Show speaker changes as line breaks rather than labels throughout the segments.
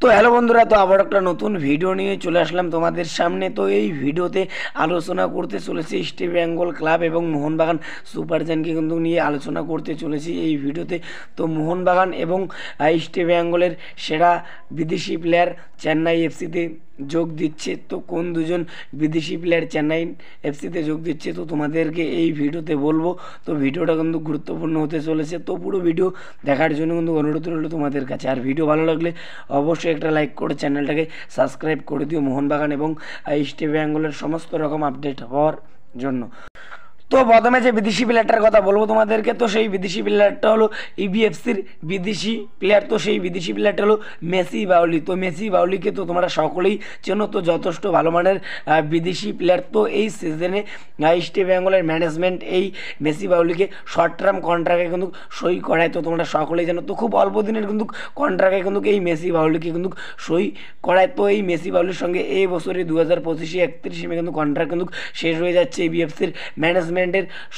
তো হ্যালো বন্ধুরা, তো আবার একটা নতুন ভিডিও নিয়ে চলে আসলাম তোমাদের সামনে। তো এই ভিডিওতে আলোচনা করতে চলেছি ইস্ট বেঙ্গল ক্লাব এবং মোহনবাগান সুপার জায়ান্টকে কিন্তু নিয়ে আলোচনা করতে চলেছি এই ভিডিওতে। তো মোহনবাগান এবং ইস্ট বেঙ্গলের সেরা বিদেশি প্লেয়ার চেন্নাই এফসিতে যোগ দিচ্ছে। তো কোন দুজন বিদেশি প্লেয়ার চেন্নাই এফসিতে যোগ দিচ্ছে তো তোমাদেরকে এই ভিডিওতে বলবো। তো ভিডিওটা কিন্তু গুরুত্বপূর্ণ হতে চলেছে, তো পুরো ভিডিও দেখার জন্য কিন্তু অনুরোধ রইল তোমাদের কাছে। আর ভিডিও ভালো লাগলে অবশ্যই একটা লাইক করে চ্যানেলটাকে সাবস্ক্রাইব করে দিও মোহনবাগান এবং ইস্ট বেঙ্গলের সমস্ত রকম আপডেট হওয়ার জন্য। তো প্রথমে যে বিদেশি প্লেয়ারটার কথা বলবো তোমাদেরকে, তো সেই বিদেশি প্লেয়ারটা হলো ইবিএফসির বিদেশি প্লেয়ার। তো সেই বিদেশি প্লেয়ারটা হলো মেসি বাউলি। তো মেসি বাউলিকে তো তোমরা সকলেই চেনো, তো যথেষ্ট ভালো মানের বিদেশি প্লেয়ার। তো এই সিজনে ইস্ট বেঙ্গলের ম্যানেজমেন্ট এই মেসি বাউলিকে শর্ট টার্ম কন্ট্রাক্টে কিন্তু সই করায়। তো তোমরা সকলেই জানো, তো খুব অল্প দিনের কিন্তু কন্ট্রাক্টে কিন্তু এই মেসি বাউলিকে কিন্তু সই করায়। তো এই মেসি বাউলির সঙ্গে এই বছরে 2025 31 মে কিন্তু কন্ট্রাক্ট কিন্তু শেষ হয়ে যাচ্ছে ইবিএফসির ম্যানেজমেন্টের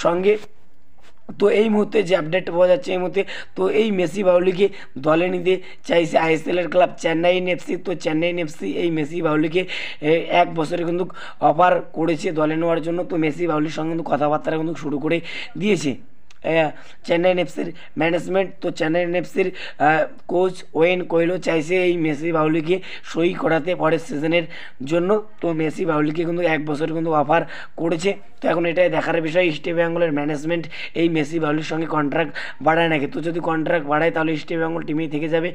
সঙ্গে। তো এই মুহূর্তে যে আপডেট পাওয়া যাচ্ছে এই মুহূর্তে, তো এই মেসি বাউলিকে দলে নিতে চাইছে আইএসএলের ক্লাব চেন্নাইন এফসি। তো চেন্নাইন এফসি এই মেসি বাউলিকে 1 বছরে কিন্তু অফার করেছে দলে নেওয়ার জন্য। তো মেসি বাউলির সঙ্গে কিন্তু কথাবার্তা কিন্তু শুরু করে দিয়েছে চেন্নাইন এফসির ম্যানেজমেন্ট। তো চেন্নাইন এফসির কোচ ওয়েন কোয়েলো চাইছে এই মেসি বাউলিকে সই করাতে পরের সিজনের জন্য। তো মেসি বাউলিকে কিন্তু 1 বছর কিন্তু অফার করেছে। তো এখন এটাই দেখার বিষয় ইস্ট বেঙ্গলের ম্যানেজমেন্ট এই মেসি বাউলির সঙ্গে কন্ট্রাক্ট বাড়ায় নাকি। তো যদি কন্ট্রাক্ট বাড়ায় তাহলে ইস্ট বেঙ্গল টিমেই থেকে যাবে।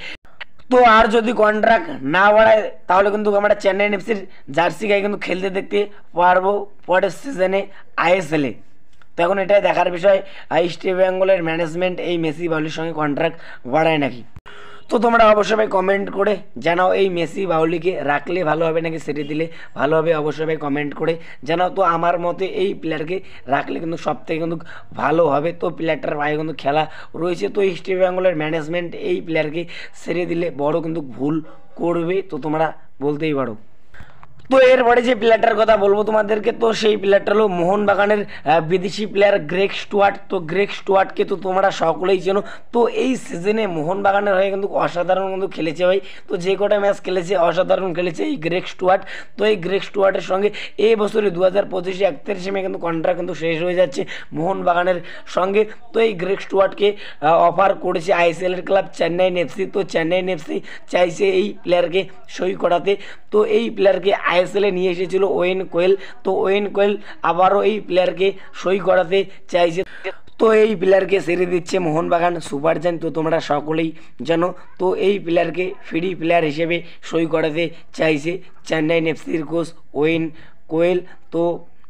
তো আর যদি কন্ট্রাক্ট না বাড়ায় তাহলে কিন্তু আমরা চেন্নাইন এফসির জার্সি গায়ে কিন্তু খেলতে দেখতে পারবো পরের সিজনে আইএসএলে। তো এখন এটাই দেখার বিষয় ইস্ট বেঙ্গলের ম্যানেজমেন্ট এই মেসি বাউলির সঙ্গে কন্ট্রাক্ট বাড়ায় নাকি। তো তোমরা অবশ্যই ভাই কমেন্ট করে জানাও এই মেসি বাউলিকে রাখলে ভালো হবে নাকি ছেড়ে দিলে ভালো হবে, অবশ্যই ভাই কমেন্ট করে জানাও। তো আমার মতে এই প্লেয়ারকে রাখলে কিন্তু সব থেকে কিন্তু ভালো হবে। তো প্লেয়ারটার ভাই কিন্তু খেলা রয়েছে, তো ইস্ট বেঙ্গলের ম্যানেজমেন্ট এই প্লেয়ারকে ছেড়ে দিলে বড় কিন্তু ভুল করবে। তো তোমরা বলতেই পারো। তো এরপরে যে প্লেয়ারটার কথা বলবো তোমাদেরকে, তো সেই প্লেয়ারটা হলো মোহনবাগানের বিদেশি প্লেয়ার গ্রেগ স্টুয়ার্ট। তো গ্রেগ স্টুয়ার্টকে তো তোমরা সকলেই চেনো। তো এই সিজনে মোহনবাগানের হয়ে কিন্তু অসাধারণ কিন্তু খেলেছে ভাই। তো যে কটা ম্যাচ খেলেছে অসাধারণ খেলেছে এই গ্রেগ স্টুয়ার্ট। তো এই গ্রেগ স্টুয়ার্টের সঙ্গে এই বছরে 2025 31 মে কিন্তু কন্ট্রাক্ট কিন্তু শেষ হয়ে যাচ্ছে মোহনবাগানের সঙ্গে। তো এই গ্রেগ স্টুয়ার্টকে অফার করেছে আইএসএলের ক্লাব চেন্নাইন এফসি। তো চেন্নাইন এফসি চাইছে এই প্লেয়ারকে সই করাতে। তো এই প্লেয়ারকে আইএসএলে নিয়ে এসেছিল ওয়েন কোয়েল। তো ওয়েন কোয়েল আবারও এই প্লেয়ারকে সই করাতে চাইছে। তো এই প্লেয়ারকে ছেড়ে দিচ্ছে মোহনবাগান সুপার জায়ান্ট। তো তোমরা সকলেই জানো, তো এই প্লেয়ারকে ফ্রি প্লেয়ার হিসেবে সই করাতে চাইছে চেন্নাইন এফসির কোচ ওয়েন কোয়েল। তো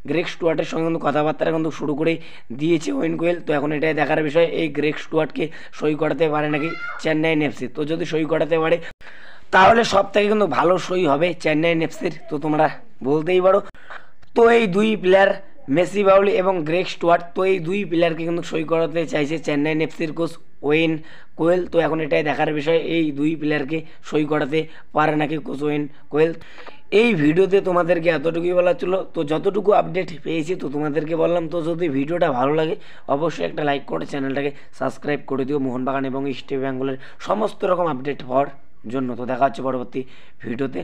গ্রেগ স্টুয়ার্টের সঙ্গে কিন্তু কথাবার্তা কিন্তু শুরু করে দিয়েছে ওয়েন কোয়েল। তো এখন এটাই দেখার বিষয় এই গ্রেগ স্টুয়ার্টকে সই করাতে পারে নাকি চেন্নাইন এফসি। তো যদি সই করাতে পারে তাহলে সব থেকে কিন্তু ভালো সই হবে চেন্নাইন এফসির। তো তোমরা বলতেই পারো। তো এই দুই প্লেয়ার মেসি বাউলি এবং গ্রেগ স্টুয়ার্ট, তো এই দুই প্লেয়ারকে কিন্তু সই করাতে চাইছে চেন্নাইন এফসির কোচ ওয়েন কোয়েল। তো এখন এটাই দেখার বিষয় এই দুই প্লেয়ারকে সই করাতে পারে নাকি কোচ ওয়েন কোয়েল। এই ভিডিওতে তোমাদেরকে এতটুকুই বলা ছিল। তো যতটুকু আপডেট পেয়েছি তো তোমাদেরকে বললাম। তো যদি ভিডিওটা ভালো লাগে অবশ্যই একটা লাইক করে চ্যানেলটাকে সাবস্ক্রাইব করে দিও মোহনবাগান এবং ইস্ট বেঙ্গলের সমস্ত রকম আপডেট হওয়ার জন্য। তো দেখা হচ্ছে পরবর্তী ভিডিওতে।